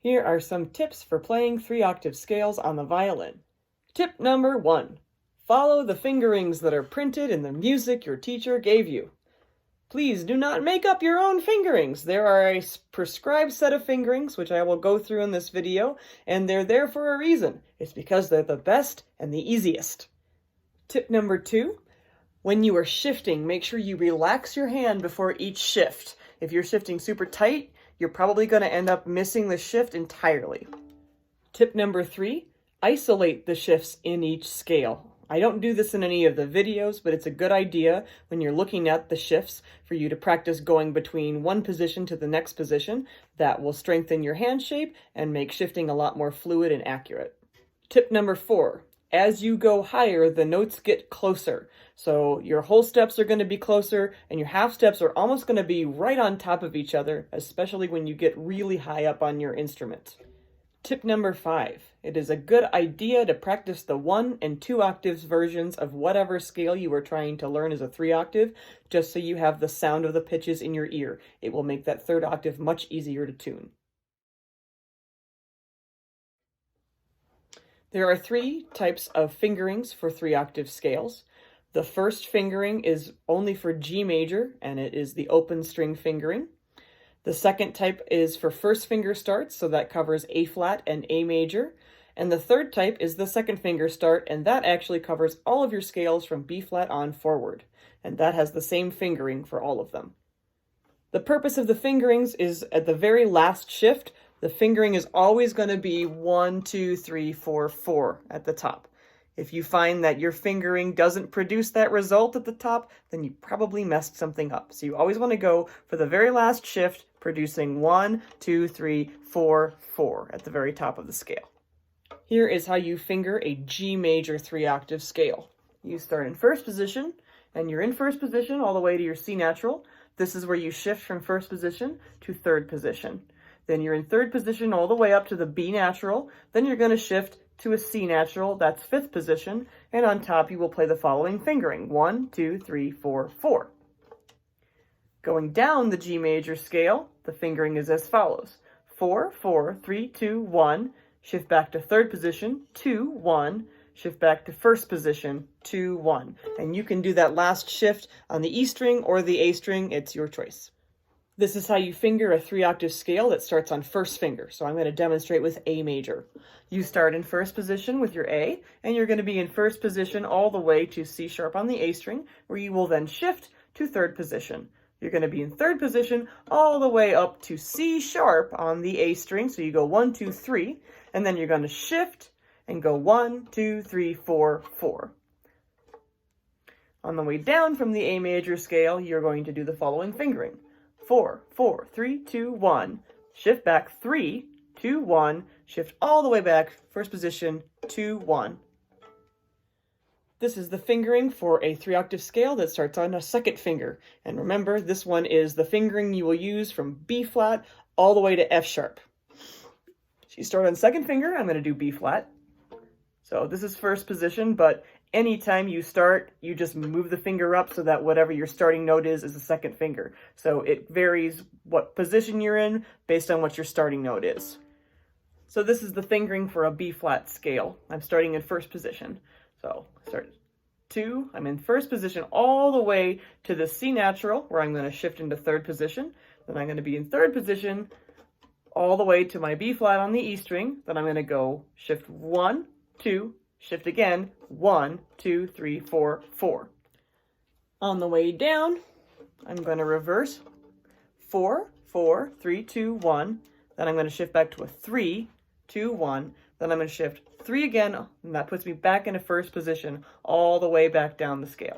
Here are some tips for playing 3-octave scales on the violin. Tip number 1. Follow the fingerings that are printed in the music your teacher gave you. Please do not make up your own fingerings. There are a prescribed set of fingerings, which I will go through in this video, and they're there for a reason. It's because they're the best and the easiest. Tip number 2. When you are shifting, make sure you relax your hand before each shift. If you're shifting super tight, you're probably going to end up missing the shift entirely. Tip number 3, isolate the shifts in each scale. I don't do this in any of the videos, but it's a good idea when you're looking at the shifts for you to practice going between one position to the next position. That will strengthen your hand shape and make shifting a lot more fluid and accurate. Tip number 4, as you go higher, the notes get closer. So your whole steps are going to be closer and your half steps are almost going to be right on top of each other, especially when you get really high up on your instrument. Tip number 5, it is a good idea to practice the 1 and 2 octaves versions of whatever scale you are trying to learn as a 3-octave, just so you have the sound of the pitches in your ear. It will make that 3rd octave much easier to tune. There are 3 types of fingerings for 3-octave scales. The first fingering is only for G major, and it is the open string fingering. The second type is for first finger starts, so that covers A flat and A major. And the third type is the second finger start, and that actually covers all of your scales from B flat on forward. And that has the same fingering for all of them. The purpose of the fingerings is at the very last shift, the fingering is always going to be 1, 2, 3, 4, 4 at the top. If you find that your fingering doesn't produce that result at the top, then you probably messed something up. So you always want to go for the very last shift, producing 1, 2, 3, 4, 4 at the very top of the scale. Here is how you finger a G major 3-octave scale. You start in first position, and you're in first position all the way to your C natural. This is where you shift from first position to third position. Then you're in third position all the way up to the B natural. Then you're going to shift to a C natural, that's fifth position, and on top you will play the following fingering, 1, 2, 3, 4, 4. Going down the G major scale, the fingering is as follows, 4, 4, 3, 2, 1, shift back to third position, 2, 1, shift back to first position, 2, 1. And you can do that last shift on the E string or the A string, it's your choice. This is how you finger a 3-octave scale that starts on first finger. So I'm going to demonstrate with A major. You start in first position with your A, and you're going to be in first position all the way to C sharp on the A string, where you will then shift to third position. You're going to be in third position all the way up to C sharp on the A string. So you go 1, 2, 3, and then you're going to shift and go 1, 2, 3, 4, 4. On the way down from the A major scale, you're going to do the following fingering. 4, 4, 3, 2, 1, shift back 3, 2, 1, shift all the way back, first position, 2, 1. This is the fingering for a 3-octave scale that starts on a second finger. And remember, this one is the fingering you will use from B flat all the way to F sharp. So you start on second finger, I'm going to do B flat. So this is first position, but anytime you start, you just move the finger up so that whatever your starting note is the second finger. So it varies what position you're in based on what your starting note is. So this is the fingering for a B flat scale. I'm starting in first position. So start 2, I'm in first position all the way to the C natural, where I'm going to shift into third position. Then I'm going to be in third position all the way to my B flat on the E string. Then I'm going to go shift 1, 2, shift again, 1, 2, 3, 4, 4. On the way down, I'm going to reverse 4, 4, 3, 2, 1. Then I'm going to shift back to a 3, 2, 1. Then I'm going to shift 3 again, and that puts me back into first position all the way back down the scale.